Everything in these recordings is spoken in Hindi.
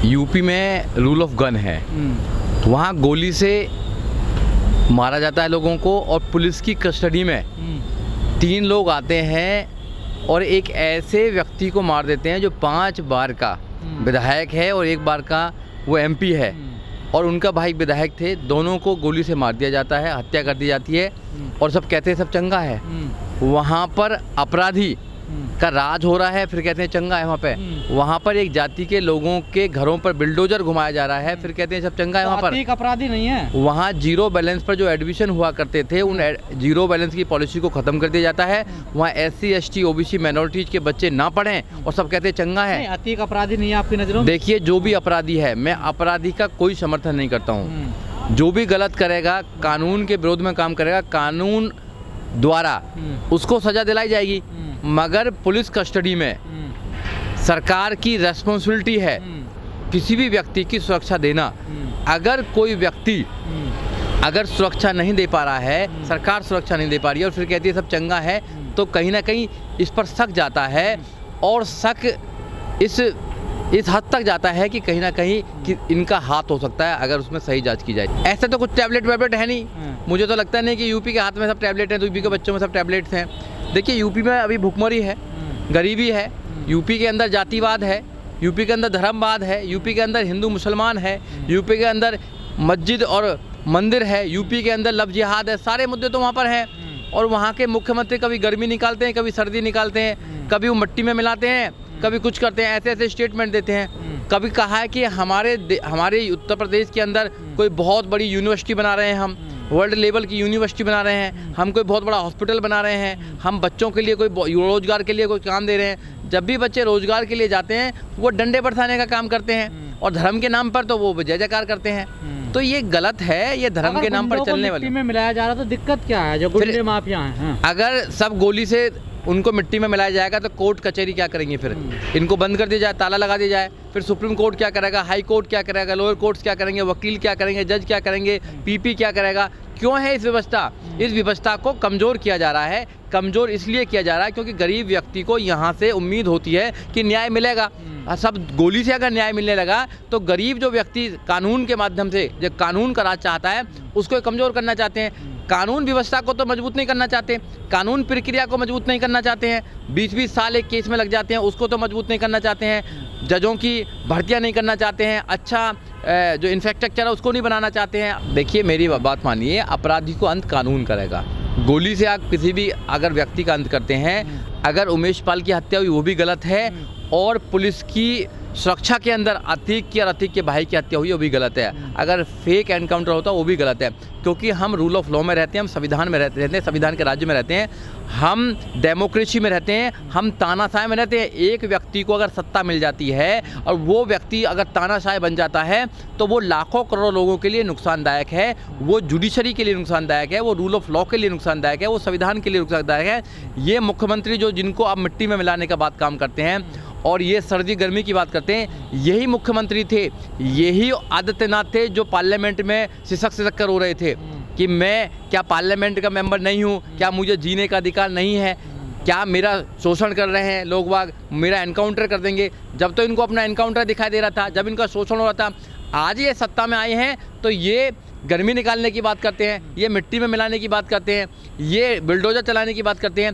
यूपी में रूल ऑफ गन है, वहाँ गोली से मारा जाता है लोगों को और पुलिस की कस्टडी में 3 लोग आते हैं और एक ऐसे व्यक्ति को मार देते हैं जो 5 बार का विधायक है और 1 बार का वो एमपी है और उनका भाई विधायक थे। दोनों को गोली से मार दिया जाता है, हत्या कर दी जाती है और सब कहते हैं सब चंगा है। वहाँ पर अपराधी का राज हो रहा है, फिर कहते हैं चंगा है वहाँ पे। वहाँ पर एक जाति के लोगों के घरों पर बिल्डोजर घुमाया जा रहा है, फिर कहते हैं सब चंगा है। वहाँ पर अपराधी नहीं है। वहाँ जीरो बैलेंस पर जो एडमिशन हुआ करते थे उन जीरो बैलेंस की पॉलिसी को ख़त्म कर दिया जाता है। वहाँ SC ST OBC माइनॉरिटीज के बच्चे ना पढ़ें और सब कहते हैं चंगा है। अतीक अपराधी नहीं है आपकी नज़रों में? देखिए, जो भी अपराधी है, मैं अपराधी का कोई समर्थन नहीं करता हूँ। जो भी गलत करेगा, कानून के विरोध में काम करेगा, कानून द्वारा उसको सजा दिलाई जाएगी। मगर पुलिस कस्टडी में सरकार की रेस्पॉन्सिबिलिटी है किसी भी व्यक्ति की सुरक्षा देना। अगर कोई व्यक्ति अगर सुरक्षा नहीं दे पा रहा है, सरकार सुरक्षा नहीं दे पा रही है और फिर कहती है सब चंगा है, तो कहीं ना कहीं इस पर शक जाता है और शक इस हद तक जाता है कि कहीं ना कहीं कि इनका हाथ हो सकता है अगर उसमें सही जांच की जाए। ऐसा तो कुछ टैबलेट वैबलेट है नहीं। मुझे तो लगता नहीं कि यूपी के हाथ में सब टैबलेट हैं, तो यूपी के बच्चों में सब टैबलेट्स हैं। देखिए, यूपी में अभी भुखमरी है, गरीबी है, यूपी के अंदर जातिवाद है, यूपी के अंदर धर्मवाद है, यूपी के अंदर हिंदू मुसलमान है, यूपी के अंदर मस्जिद और मंदिर है, यूपी के अंदर लव जिहाद है। सारे मुद्दे तो वहाँ पर हैं और वहाँ के मुख्यमंत्री कभी गर्मी निकालते हैं, कभी सर्दी निकालते हैं, कभी वो मिट्टी में मिलाते हैं, कभी कुछ करते हैं, ऐसे ऐसे स्टेटमेंट देते हैं। कभी कहा है कि हमारे उत्तर प्रदेश के अंदर कोई बहुत बड़ी यूनिवर्सिटी बना रहे हैं, हम वर्ल्ड लेवल की यूनिवर्सिटी बना रहे हैं, हम कोई बहुत बड़ा हॉस्पिटल बना रहे हैं, हम बच्चों के लिए कोई रोजगार के लिए कोई काम दे रहे हैं। जब भी बच्चे रोजगार के लिए जाते हैं वो डंडे बरसाने का काम करते हैं और धर्म के नाम पर तो वो जय जयकार करते हैं। तो ये गलत है, ये धर्म के नाम पर चलने वाले में मिलाया जा रहा, तो दिक्कत क्या है? जो गुंडे माफिया हैं, अगर सब गोली से उनको मिट्टी में मिलाया जाएगा तो कोर्ट कचहरी क्या करेंगे? फिर इनको बंद कर दिया जाए, ताला लगा दिया जाए, फिर सुप्रीम कोर्ट क्या करेगा, हाई कोर्ट क्या करेगा, लोअर कोर्ट्स क्या करेंगे, वकील क्या करेंगे, जज क्या करेंगे, PP क्या करेगा? क्यों है इस व्यवस्था? इस व्यवस्था को कमज़ोर किया जा रहा है। कमज़ोर इसलिए किया जा रहा है क्योंकि गरीब व्यक्ति को यहाँ से उम्मीद होती है कि न्याय मिलेगा। सब गोली से अगर न्याय मिलने लगा तो गरीब जो व्यक्ति कानून के माध्यम से जो कानून का राज चाहता है उसको कमज़ोर करना चाहते हैं। कानून व्यवस्था को तो मजबूत नहीं करना चाहते, कानून प्रक्रिया को मजबूत नहीं करना चाहते हैं। 20-20 साल एक केस में लग जाते हैं, उसको तो मजबूत नहीं करना चाहते हैं। जजों की भर्तियां नहीं करना चाहते हैं, अच्छा जो इंफ्रास्ट्रक्चर है उसको नहीं बनाना चाहते हैं। देखिए, मेरी बात मानिए, अपराधी को अंत कानून करेगा। गोली से आप किसी भी अगर व्यक्ति का अंत करते हैं, अगर उमेश पाल की हत्या हुई वो भी गलत है और पुलिस की सुरक्षा के अंदर अतीक की और अतीक के भाई की हत्या हुई वो भी गलत है। अगर फेक एनकाउंटर होता वो भी गलत है, क्योंकि हम रूल ऑफ लॉ में रहते हैं, हम संविधान में रहते हैं, संविधान के राज्य में रहते हैं, हम डेमोक्रेसी में रहते हैं, हम तानाशाह में रहते हैं। एक व्यक्ति को अगर सत्ता मिल जाती है और वो व्यक्ति अगर तानाशाह बन जाता है तो वो लाखों करोड़ों लोगों के लिए नुकसानदायक है, वो जुडिशरी के लिए नुकसानदायक है, वो रूल ऑफ लॉ के लिए नुकसानदायक है, वो संविधान के लिए नुकसानदायक है। ये मुख्यमंत्री जो जिनको आप मिट्टी में मिलाने का बात काम करते हैं और ये सर्दी गर्मी की बात करते हैं, यही मुख्यमंत्री थे, यही आदित्यनाथ थे जो पार्लियामेंट में सिसक कर रो रहे थे कि मैं क्या पार्लियामेंट का मेंबर नहीं हूँ, क्या मुझे जीने का अधिकार नहीं है, क्या मेरा शोषण कर रहे हैं लोग बाग, मेरा एनकाउंटर कर देंगे। जब तो इनको अपना एनकाउंटर दिखाई दे रहा था, जब इनका शोषण हो रहा था। आज ये सत्ता में आए हैं तो ये गर्मी निकालने की बात करते हैं, ये मिट्टी में मिलाने की बात करते हैं, ये बिल्डोजर चलाने की बात करते हैं।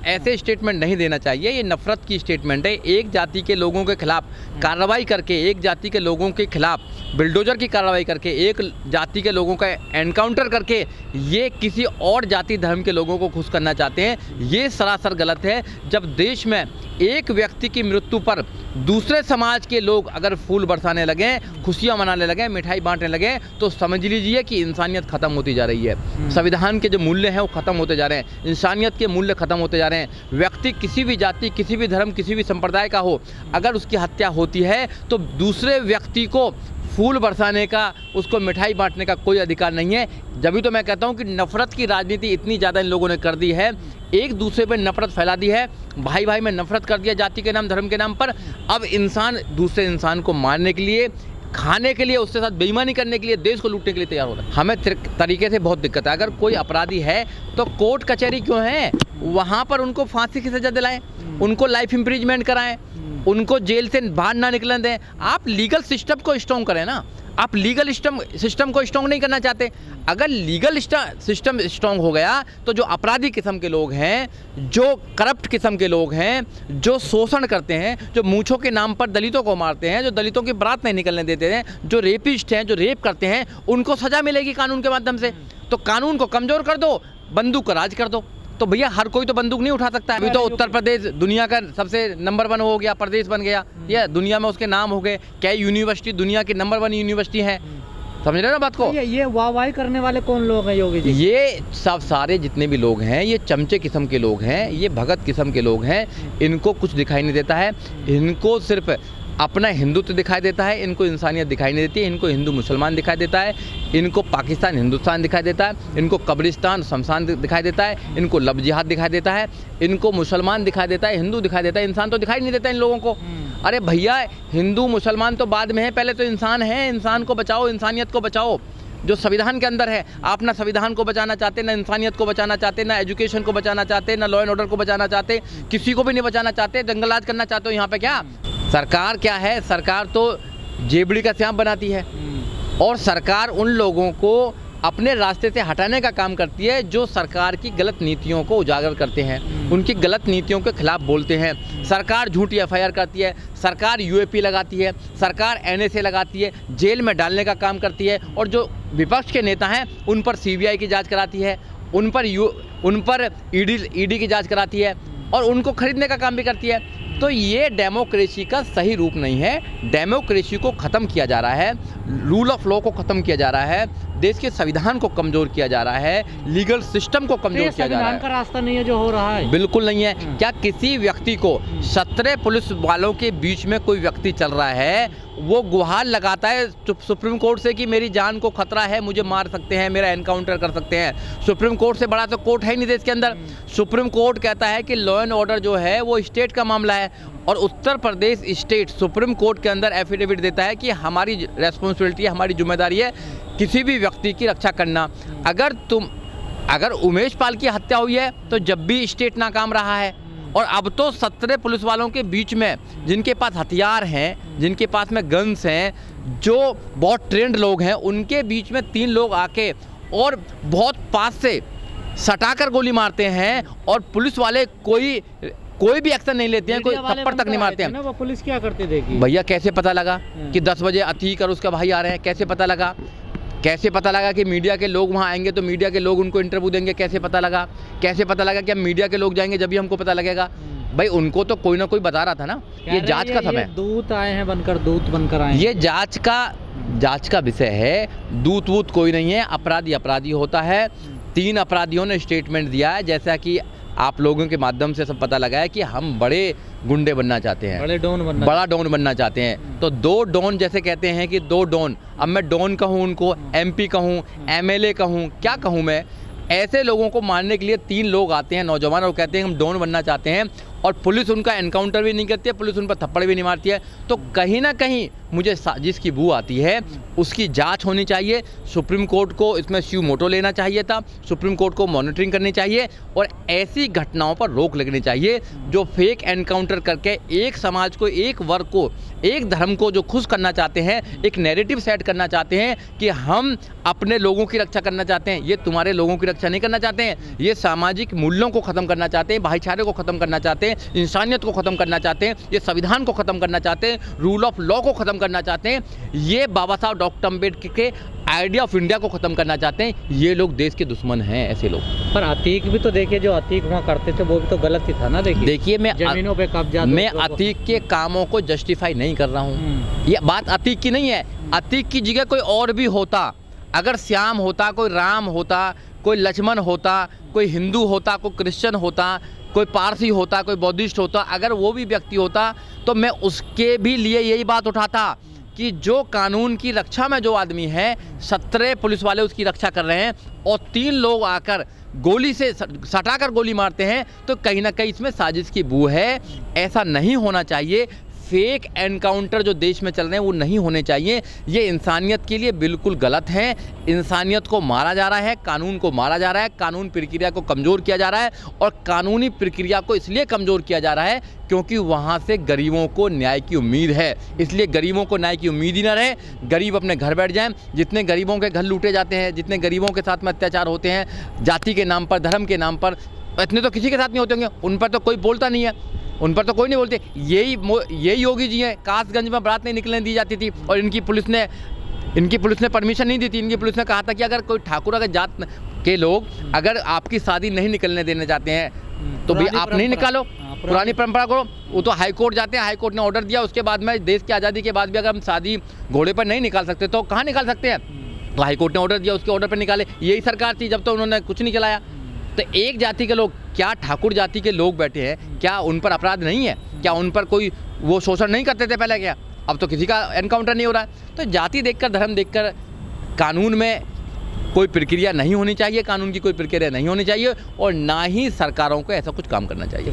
ऐसे स्टेटमेंट नहीं देना चाहिए। ये नफरत की स्टेटमेंट है। एक जाति के लोगों के खिलाफ कार्रवाई करके, एक जाति के लोगों के खिलाफ बिल्डोजर की कार्रवाई करके, एक जाति के लोगों का एनकाउंटर करके ये किसी और जाति धर्म के लोगों को खुश करना चाहते हैं। ये सरासर गलत है। जब देश में एक व्यक्ति की मृत्यु पर दूसरे समाज के लोग अगर फूल बरसाने लगे, खुशियां मनाने लगे, मिठाई बांटने लगे, तो समझ लीजिए कि इंसानियत खत्म होती जा रही है। संविधान के जो मूल्य हैं वो खत्म होते जा रहे हैं, इंसानियत के मूल्य खत्म होते जा रहे हैं। व्यक्ति किसी भी जाति, किसी भी धर्म, किसी भी संप्रदाय का हो, अगर उसकी हत्या होती है तो दूसरे व्यक्ति को फूल बरसाने का, उसको मिठाई बांटने का कोई अधिकार नहीं है। जब भी तो मैं कहता हूँ कि नफरत की राजनीति इतनी ज़्यादा इन लोगों ने कर दी है, एक दूसरे पर नफरत फैला दी है, भाई भाई में नफरत कर दिया जाति के नाम, धर्म के नाम पर। अब इंसान दूसरे इंसान को मारने के लिए, खाने के लिए, उसके साथ बेईमानी करने के लिए, देश को लूटने के लिए तैयार हो रहा है। हमें तरीके से बहुत दिक्कत है। अगर कोई अपराधी है तो कोर्ट कचहरी क्यों है, वहाँ पर उनको फांसी की सजा दिलाएं, उनको लाइफ इम्प्रिजमेंट कराएं, उनको जेल से बाहर ना निकलने दें। आप लीगल सिस्टम को स्ट्रॉन्ग करें ना, आप लीगल सिस्टम को स्ट्रॉन्ग नहीं करना चाहते। अगर लीगल सिस्टम स्ट्रॉन्ग हो गया तो जो अपराधी किस्म के लोग हैं, जो करप्ट किस्म के लोग हैं, जो शोषण करते हैं, जो मूंछों के नाम पर दलितों को मारते हैं, जो दलितों की बारात नहीं निकलने देते हैं, जो रेपिस्ट हैं, जो रेप करते हैं, उनको सज़ा मिलेगी कानून के माध्यम से। तो कानून को कमज़ोर कर दो, बंदूक का राज कर दो। तो भैया हर कोई तो बंदूक नहीं उठा सकता है। अभी तो उत्तर प्रदेश दुनिया का सबसे नंबर 1 हो गया, प्रदेश बन गया, ये दुनिया में उसके नाम हो गए। कई यूनिवर्सिटी दुनिया की नंबर 1 यूनिवर्सिटी है। समझ रहे हो ना बात को? ये वाहवाही करने वाले कौन लोग हैं योगी जी? ये सब सारे जितने भी लोग हैं, ये चमचे किस्म के लोग हैं, ये भगत किस्म के लोग हैं। इनको कुछ दिखाई नहीं देता है, इनको सिर्फ अपना हिंदुत्व दिखाई देता है, इनको इंसानियत दिखाई नहीं देती है, इनको हिंदू मुसलमान दिखाई देता है, इनको पाकिस्तान हिंदुस्तान दिखाई देता है, इनको कब्रिस्तान शमशान दिखाई देता है, इनको लब जिहाद दिखाई देता है, इनको मुसलमान दिखाई देता है, हिंदू दिखाई देता है, इंसान तो दिखाई नहीं देता इन लोगों को। अरे भैया हिंदू मुसलमान तो बाद में है, पहले तो इंसान है। इंसान को बचाओ, इंसानियत को बचाओ, जो संविधान के अंदर है। आप ना संविधान को बचाना चाहते, ना इंसानियत को बचाना चाहते, ना एजुकेशन को बचाना चाहते, ना लॉ एंड ऑर्डर को बचाना चाहते, किसी को भी नहीं बचाना चाहते, जंगलराज करना चाहते हो यहाँ पे। क्या सरकार क्या है? सरकार तो जेबड़ी का श्याम बनाती है, और सरकार उन लोगों को अपने रास्ते से हटाने का काम करती है जो सरकार की गलत नीतियों को उजागर करते हैं, उनकी गलत नीतियों के खिलाफ बोलते हैं। सरकार झूठी एफआईआर करती है, सरकार यूएपी लगाती है, सरकार एनएसए लगाती है, जेल में डालने का काम करती है, और जो विपक्ष के नेता हैं उन पर सीबीआई की जांच कराती है, उन पर ईडी की जांच कराती है, और उनको खरीदने का काम भी करती है। तो ये डेमोक्रेसी का सही रूप नहीं है। डेमोक्रेसी को ख़त्म किया जा रहा है, रूल ऑफ लॉ को ख़त्म किया जा रहा है, देश के संविधान को कमज़ोर किया जा रहा है, लीगल सिस्टम को कमज़ोर किया जा रहा है। संविधान का रास्ता नहीं है जो हो रहा है, बिल्कुल नहीं है। क्या किसी व्यक्ति को 17 पुलिस वालों के बीच में कोई व्यक्ति चल रहा है, वो गुहार लगाता है सुप्रीम कोर्ट से कि मेरी जान को खतरा है, मुझे मार सकते हैं, मेरा एनकाउंटर कर सकते हैं। सुप्रीम कोर्ट से बड़ा तो कोर्ट है ही नहीं देश के अंदर। सुप्रीम कोर्ट कहता है कि लॉ एंड ऑर्डर जो है वो स्टेट का मामला है, और Uttar Pradesh state supreme court के अंदर एफिडेविट देता है कि हमारी रेस्पॉन्सिबिलिटी है, हमारी जिम्मेदारी है किसी भी व्यक्ति की रक्षा करना। अगर उमेश पाल की हत्या हुई है तो जब भी स्टेट नाकाम रहा है, और अब तो 17 पुलिस वालों के बीच में जिनके पास हथियार हैं, जिनके पास में गन्स हैं, जो बहुत ट्रेंड लोग हैं, उनके बीच में 3 लोग आके और बहुत पास से सटाकर गोली मारते हैं, और पुलिस वाले कोई भी एक्शन नहीं लेते हैं, कोई थप्पड़ तक नहीं मारते हैं। वो पुलिस क्या करती देखिए भैया कैसे पता लगा कि 10 बजे अतीक और उसका भाई आ रहे हैं? कैसे पता लगा? कैसे पता लगा कि मीडिया के लोग वहाँ आएंगे तो मीडिया के लोग उनको इंटरव्यू देंगे? कैसे पता लगा? कैसे पता लगा कि हम मीडिया के लोग जाएंगे जब भी हमको पता लगेगा? भाई उनको तो कोई ना कोई बता रहा था ना। ये जांच का समय, दूत आए हैं बनकर, दूत बनकर आए हैं। ये जांच का विषय है। दूत वूत कोई नहीं है, अपराधी होता है। 3 अपराधियों ने स्टेटमेंट दिया है, जैसा कि आप लोगों के माध्यम से सब पता लगा है कि हम बड़े गुंडे बनना चाहते हैं, बड़ा डॉन बनना चाहते हैं। तो 2 डॉन जैसे कहते हैं कि 2 डॉन, अब मैं डॉन कहूँ उनको, एमपी कहूँ, एमएलए कहूँ, क्या कहूँ मैं? ऐसे लोगों को मारने के लिए 3 लोग आते हैं नौजवान, और कहते हैं हम डॉन बनना चाहते हैं, और पुलिस उनका एनकाउंटर भी नहीं करती है, पुलिस उन पर थप्पड़ भी नहीं मारती है। तो कहीं ना कहीं मुझे साजिश की बू आती है, उसकी जांच होनी चाहिए। सुप्रीम कोर्ट को इसमें स्यू मोटो लेना चाहिए था, सुप्रीम कोर्ट को मॉनिटरिंग करनी चाहिए, और ऐसी घटनाओं पर रोक लगनी चाहिए जो फेक एनकाउंटर करके एक समाज को, एक वर्ग को, एक धर्म को जो खुश करना चाहते हैं, एक नैरेटिव सेट करना चाहते हैं कि हम अपने लोगों की रक्षा करना चाहते हैं। ये तुम्हारे लोगों की रक्षा नहीं करना चाहते हैं, ये सामाजिक मूल्यों को ख़त्म करना चाहते हैं, भाईचारे को ख़त्म करना चाहते हैं, इंसानियत को ख़त्म करना चाहते हैं, ये संविधान को ख़त्म करना चाहते हैं, रूल ऑफ लॉ को ख़त्म करना चाहते हैं, ये बाबा साहब डॉक्टर अम्बेडकर के आइडिया ऑफ इंडिया को ख़त्म करना चाहते हैं। ये लोग देश के दुश्मन हैं, ऐसे लोग। पर अतीक भी तो देखिए, जो अतीक वहाँ करते थे वो भी तो गलत ही था ना। देखिए मैं जमीनों पे कब्जा, मैं अतीक के कामों को जस्टिफाई नहीं कर रहा हूँ। ये बात अतीक की नहीं है। अतीक की जगह कोई और भी होता, अगर श्याम होता, कोई राम होता, कोई लक्ष्मण होता, कोई हिंदू होता, कोई क्रिश्चियन होता, कोई पारसी होता, कोई बौद्धिस्ट होता, अगर वो भी व्यक्ति होता तो मैं उसके भी लिए यही बात उठाता कि जो कानून की रक्षा में जो आदमी है, 17 पुलिस वाले उसकी रक्षा कर रहे हैं, और 3 लोग आकर गोली से सटाकर गोली मारते हैं, तो कहीं ना कहीं इसमें साजिश की बू है। ऐसा नहीं होना चाहिए। फेक एनकाउंटर जो देश में चल रहे हैं वो नहीं होने चाहिए। ये इंसानियत के लिए बिल्कुल गलत है। इंसानियत को मारा जा रहा है, कानून को मारा जा रहा है, कानून प्रक्रिया को कमज़ोर किया जा रहा है, और कानूनी प्रक्रिया को इसलिए कमज़ोर किया जा रहा है क्योंकि वहाँ से गरीबों को न्याय की उम्मीद है। इसलिए गरीबों को न्याय की उम्मीद ही ना रहे, गरीब अपने घर बैठ जाएं। जितने गरीबों के घर लूटे जाते हैं, जितने गरीबों के साथ में अत्याचार होते हैं जाति के नाम पर, धर्म के नाम पर, इतने तो किसी के साथ नहीं होते होंगे। उन पर तो कोई बोलता नहीं है, उन पर तो कोई नहीं बोलते। यही योगी जी हैं। कासगंज में बारात नहीं निकलने दी जाती थी और इनकी पुलिस ने परमिशन नहीं दी थी। इनकी पुलिस ने कहा था कि अगर कोई ठाकुर अगर जात के लोग अगर आपकी शादी नहीं निकलने देना चाहते हैं तो भी आप नहीं निकालो, पुरानी परंपरा करो। वो तो हाई कोर्ट जाते हैं, हाई कोर्ट ने ऑर्डर दिया, उसके बाद में देश की आज़ादी के बाद भी अगर हम शादी घोड़े पर नहीं निकाल सकते तो कहाँ निकाल सकते हैं? तो हाई कोर्ट ने ऑर्डर दिया, उसके ऑर्डर पर निकाले। यही सरकार थी जब तो उन्होंने कुछ नहीं चलाया। तो एक जाति के लोग, क्या ठाकुर जाति के लोग बैठे हैं, क्या उन पर अपराध नहीं है? क्या उन पर कोई वो शोषण नहीं करते थे पहले? क्या अब तो किसी का एनकाउंटर नहीं हो रहा है? तो जाति देखकर, धर्म देखकर कानून में कोई प्रक्रिया नहीं होनी चाहिए, कानून की कोई प्रक्रिया नहीं होनी चाहिए, और ना ही सरकारों को ऐसा कुछ काम करना चाहिए।